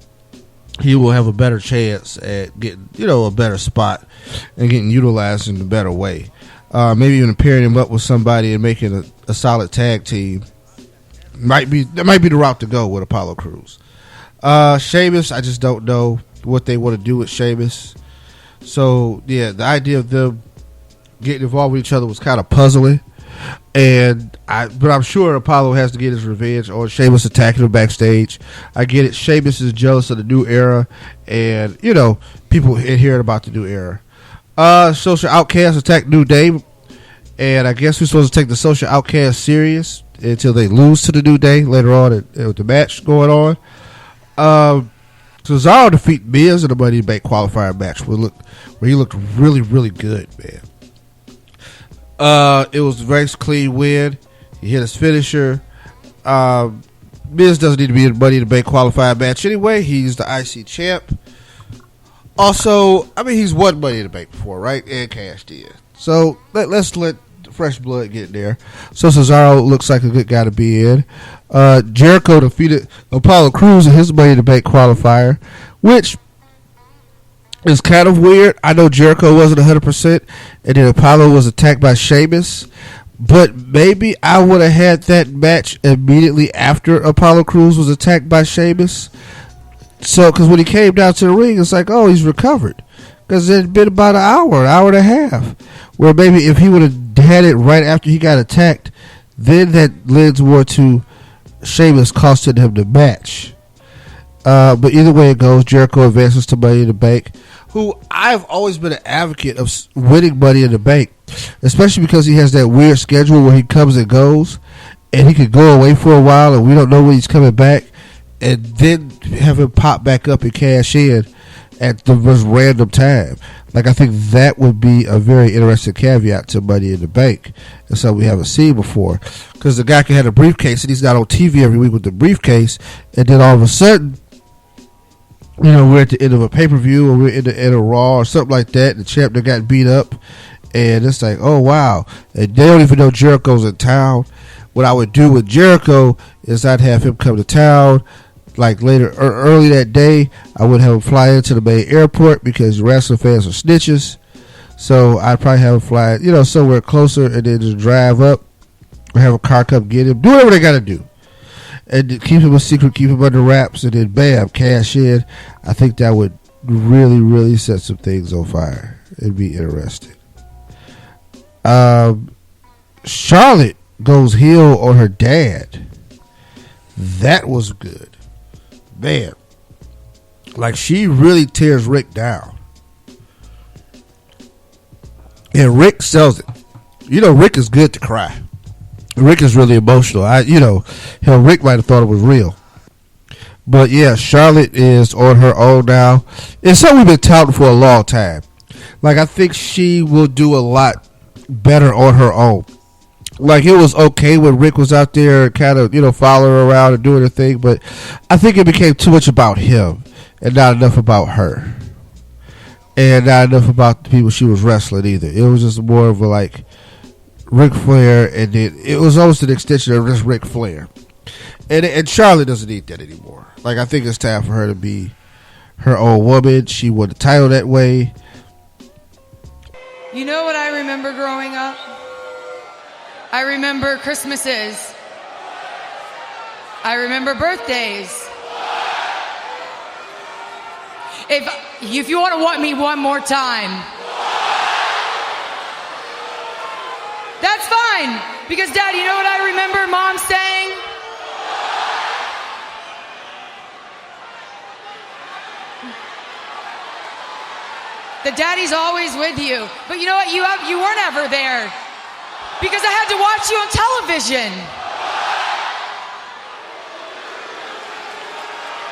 he will have a better chance at getting, a better spot and getting utilized in a better way. Maybe even pairing him up with somebody and making a solid tag team might be the route to go with Apollo Crews. Sheamus, I just don't know what they want to do with Sheamus. So yeah, the idea of them getting involved with each other was kind of puzzling. But I'm sure Apollo has to get his revenge on Sheamus attacking him backstage. I get it. Sheamus is jealous of the new era, and people hearing about the new era. Social Outcasts attack New Day, and I guess we're supposed to take the Social Outcasts serious until they lose to the New Day later on with the match going on. Cesaro defeat Miz in the Money in the Bank qualifier match where he looked really, really good, man. It was a very clean win. He hit his finisher. Miz doesn't need to be in the Money in the Bank qualifier match anyway. He's the IC champ. Also, he's won Money in the Bank before, right? And cashed in. So let's let fresh blood get there. So Cesaro looks like a good guy to be in. Jericho defeated Apollo Crews in his Money in the Bank qualifier, which is kind of weird. I know Jericho wasn't 100%, and then Apollo was attacked by Sheamus, but maybe I would have had that match immediately after Apollo Crews was attacked by Sheamus. So, because when he came down to the ring, it's like, oh, he's recovered. Because it had been about an hour and a half. Where maybe if he would have had it right after he got attacked, then that lends more to Sheamus costing him the match. But either way it goes, Jericho advances to Money in the Bank, who I've always been an advocate of winning Money in the Bank, especially because he has that weird schedule where he comes and goes, and he could go away for a while, and we don't know when he's coming back, and then have him pop back up and cash in. at the most random time. Like, I think that would be a very interesting caveat to Money in the Bank. And so we haven't seen before. Because the guy can have a briefcase and he's not on TV every week with the briefcase. And then all of a sudden, you know, we're at the end of a pay-per-view or we're in the end of Raw or something like that. And the champ that got beat up. And it's like, oh, wow. And they don't even know Jericho's in town. What I would do with Jericho is I'd have him come to town. Like later, early that day, I would have him fly into the main airport because wrestling fans are snitches. So I'd probably have him fly, you know, somewhere closer and then just drive up or have a car come get him. Do whatever they got to do. And keep him a secret, keep him under wraps, and then bam, cash in. I think that would really, really set some things on fire. It'd be interesting. Charlotte goes heel on her dad. That was good. Man, like she really tears Rick down, and Rick sells it. You know, Rick is good to cry. Rick is really emotional. Rick might have thought it was real, but yeah, Charlotte is on her own now. It's something we've been touting for a long time. Like, I think she will do a lot better on her own. Like, it was okay when Rick was out there kind of, you know, following her around and doing her thing, but I think it became too much about him and not enough about her. And not enough about the people she was wrestling either. It was just more of a, like, Ric Flair, and then it was almost an extension of just Ric Flair. And Charlotte doesn't need that anymore. Like, I think it's time for her to be her own woman. She won the title that way. You know what I remember growing up? I remember Christmases. I remember birthdays. If you want to want me one more time, that's fine. Because, Dad, you know what I remember Mom saying? That Daddy's always with you. But you know what? You weren't ever there. Because I had to watch you on television.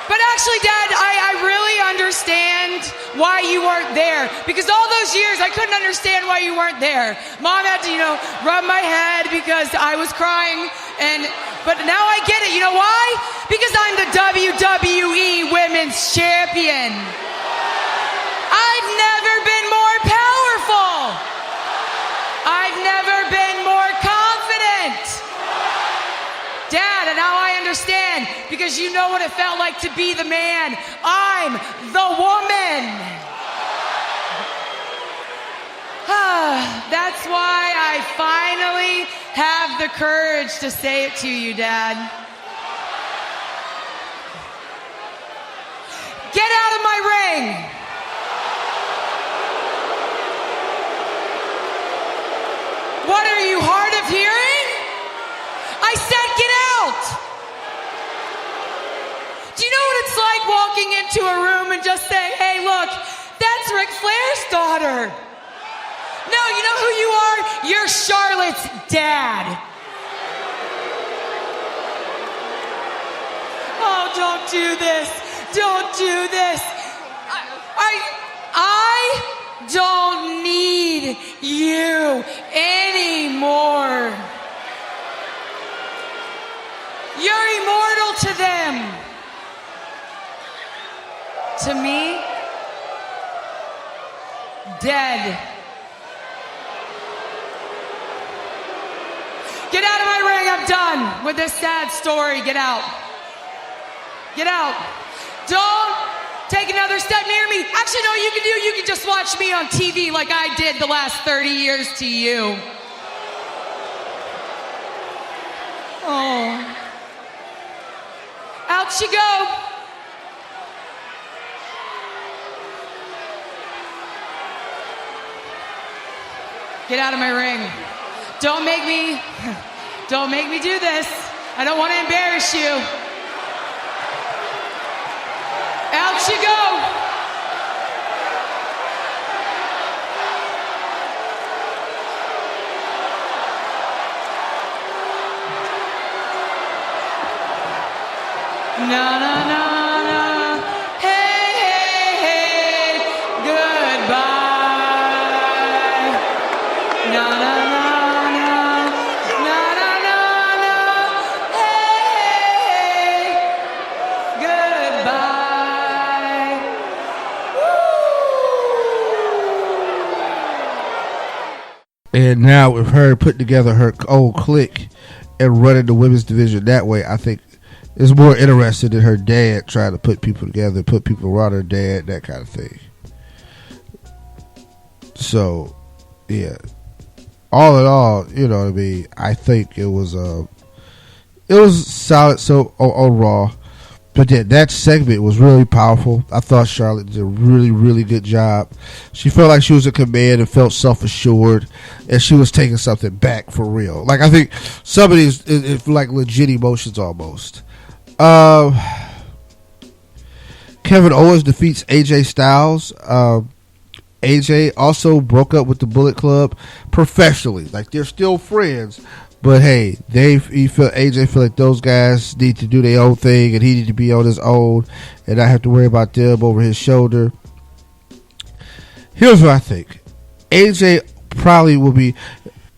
But actually, Dad, I really understand why you weren't there. Because all those years, I couldn't understand why you weren't there. Mom had to, rub my head because I was crying. But now I get it. You know why? Because I'm the WWE Women's Champion. I've never been more powerful. I've never been more confident. Dad, and now I understand because you know what it felt like to be the man. I'm the woman. That's why I finally have the courage to say it to you, Dad. Get out of my ring. What are you, hard of hearing? I said get out. Do you know what it's like walking into a room and just saying, hey, look, that's Ric Flair's daughter. No, you know who you are? You're Charlotte's dad. Oh, don't do this. Don't do this. I don't need you anymore. You're immortal to them. To me, dead. Get out of my ring. I'm done with this sad story. Get out. Get out. Don't take another step near me. Actually, no, you can do. You can just watch me on TV like I did the last 30 years to you. Oh. Out you go. Get out of my ring. Don't make me do this. I don't want to embarrass you. Out you go. Na na na na. Hey hey hey. And now with her putting together her old clique and running the women's division that way, I think is more interested in her dad trying to put people together, put people around her dad, that kind of thing. So, yeah. All in all, you know what I mean, I think it was solid so on Raw. But that segment was really powerful. I thought Charlotte did a really, really good job. She felt like she was in command and felt self-assured, and she was taking something back for real. Like, I think some of these, it's like legit emotions almost. Kevin Owens defeats AJ Styles. AJ also broke up with the Bullet Club professionally. Like, they're still friends. But hey, AJ feel like those guys need to do their own thing, and he need to be on his own, and not have to worry about them over his shoulder. Here's what I think: AJ probably will be.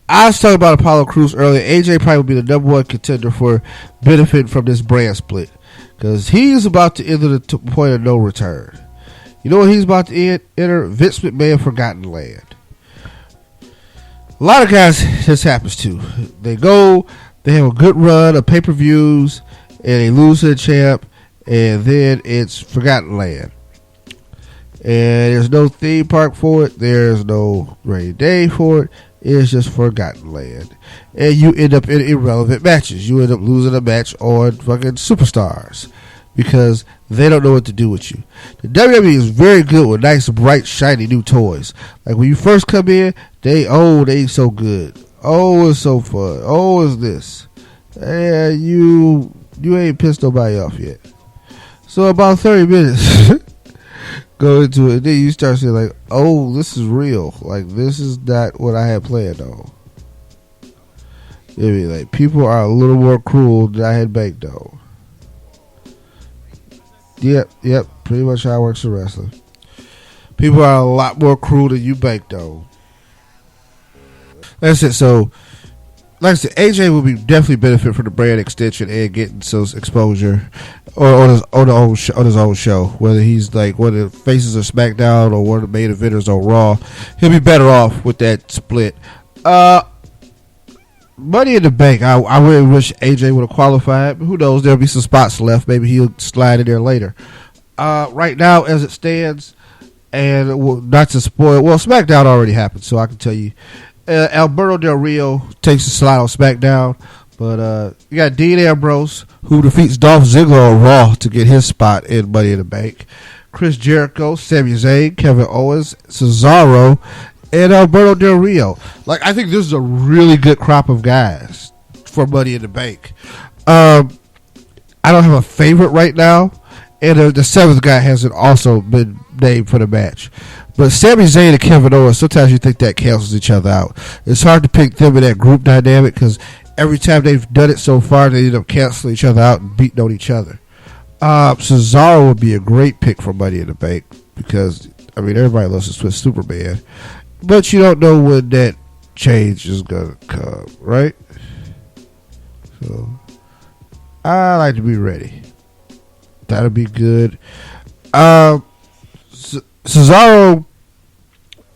I was talking about Apollo Crews earlier. AJ probably will be the number one contender for benefiting from this brand split, because he's about to enter the point of no return. You know what he's about to enter? Vince McMahon Forgotten Land. A lot of guys this happens to. They have a good run of pay-per-views, and they lose to the champ, and then it's Forgotten Land. And there's no theme park for it. There's no rainy day for it. It's just Forgotten Land. And you end up in irrelevant matches. You end up losing a match on fucking Superstars, because they don't know what to do with you. The WWE is very good with nice, bright, shiny new toys. Like when you first come in, they so good. Oh, it's so fun. Oh, it's this. And you ain't pissed nobody off yet. So about 30 minutes go into it, then you start saying like, oh, this is real. Like, this is not what I had planned on. I mean, like, people are a little more cruel than I had banked on. Yep, pretty much how it works in wrestling. People are a lot more cruel than you banked on. That's it. So, like I said, AJ will be definitely benefit from the brand extension and getting some exposure on his own show. Whether he's like one of the faces of SmackDown or one of the main eventers on Raw, he'll be better off with that split. Money in the Bank, I really wish AJ would have qualified, but who knows, there'll be some spots left. Maybe he'll slide in there later. Right now, as it stands, and not to spoil, well, SmackDown already happened, so I can tell you, Alberto Del Rio takes a slide on SmackDown, but you got Dean Ambrose, who defeats Dolph Ziggler on Raw to get his spot in Money in the Bank. Chris Jericho, Sami Zayn, Kevin Owens, Cesaro, and Alberto Del Rio. Like, I think this is a really good crop of guys for Money in the Bank. I don't have a favorite right now, and the seventh guy hasn't also been named for the match. But Sami Zayn and Kevin Owens, sometimes you think that cancels each other out. It's hard to pick them in that group dynamic, because every time they've done it so far, they end up canceling each other out and beating on each other. Cesaro would be a great pick for Money in the Bank, because, I mean, everybody loves to switch Superman. But you don't know when that change is going to come, right? So, I like to be ready. That'll be good. Cesaro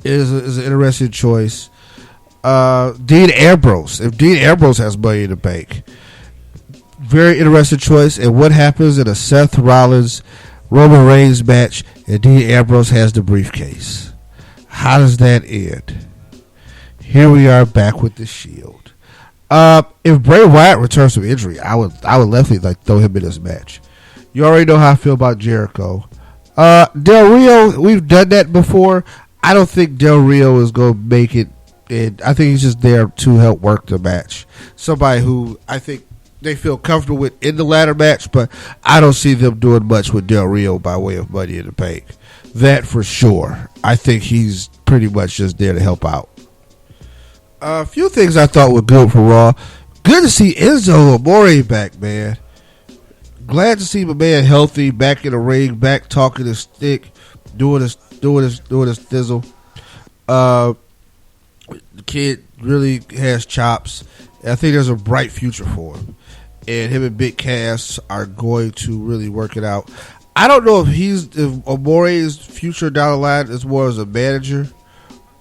is an interesting choice. Dean Ambrose. If Dean Ambrose has Money in the Bank, very interesting choice. And what happens in a Seth Rollins Roman Reigns match and Dean Ambrose has the briefcase? How does that end? Here we are back with the Shield. If Bray Wyatt returns from injury, I would definitely like throw him in this match. You already know how I feel about Jericho. Del Rio, we've done that before. I don't think Del Rio is going to make it. I think he's just there to help work the match. Somebody who I think they feel comfortable with in the ladder match, but I don't see them doing much with Del Rio by way of Money in the Bank. That for sure. I think he's pretty much just there to help out. A few things I thought were good for Raw. Good to see Enzo Amore back, man. Glad to see my man healthy, back in the ring, back talking his stick, doing his thizzle. The kid really has chops. I think there's a bright future for him. And him and Big Cass are going to really work it out. I don't know if Amore's future down the line is more as a manager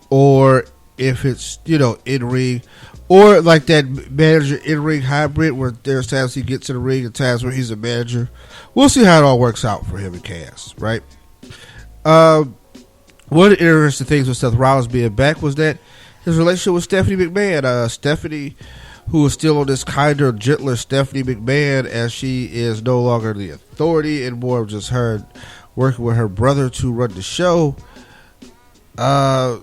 or if it's, in ring or like that manager in ring hybrid where there's times he gets in the ring and times where he's a manager. We'll see how it all works out for him and Cass, right? One of the interesting things with Seth Rollins being back was that his relationship with Stephanie McMahon. Stephanie, who is still on this kinder, gentler Stephanie McMahon, as she is no longer the authority and more of just her working with her brother to run the show. I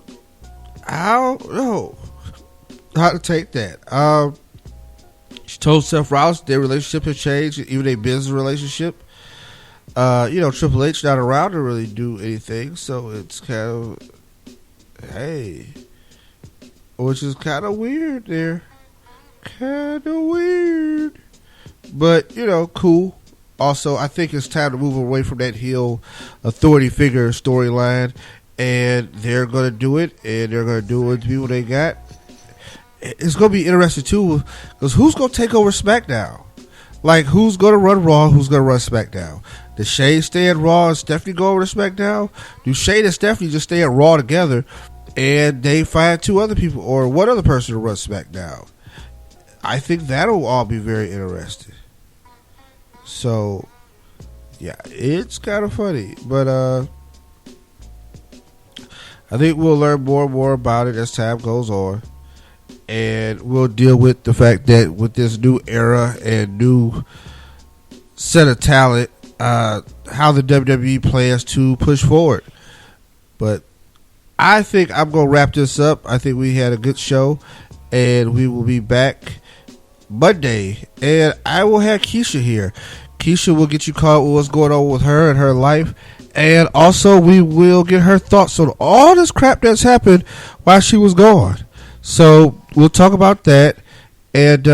don't know how to take that. She told Seth Rollins their relationship has changed, even their business relationship. Triple H not around to really do anything, so it's kind of, hey, which is kind of weird there. Kind of weird. But, cool. Also, I think it's time to move away from that heel authority figure storyline, and they're going to do it, and they're going to do it with the people they got. It's going to be interesting, too, because who's going to take over SmackDown? Like, who's going to run Raw, who's going to run SmackDown? Does Shane stay at Raw and Stephanie go over to SmackDown? Do Shane and Stephanie just stay at Raw together, and they find two other people, or one other person to run SmackDown? I think that'll all be very interesting. So, yeah, it's kind of funny. But I think we'll learn more and more about it as time goes on. And we'll deal with the fact that with this new era and new set of talent, how the WWE plans to push forward. But I think I'm going to wrap this up. I think we had a good show. And we will be back Monday, and I will have Keisha here. Keisha will get you caught with what's going on with her and her life, and also we will get her thoughts on all this crap that's happened while she was gone. So we'll talk about that, and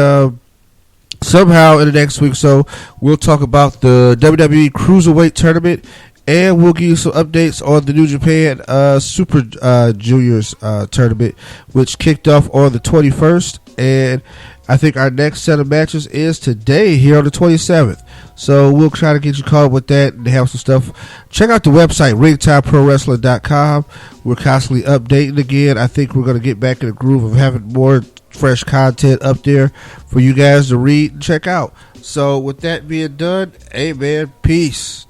somehow in the next week or so we'll talk about the WWE Cruiserweight Tournament, and we'll give you some updates on the New Japan Super Juniors Tournament, which kicked off on the 21st, and I think our next set of matches is today here on the 27th. So we'll try to get you caught up with that and have some stuff. Check out the website, ringtimeprowrestling.com. We're constantly updating again. I think we're going to get back in the groove of having more fresh content up there for you guys to read and check out. So with that being done, amen, peace.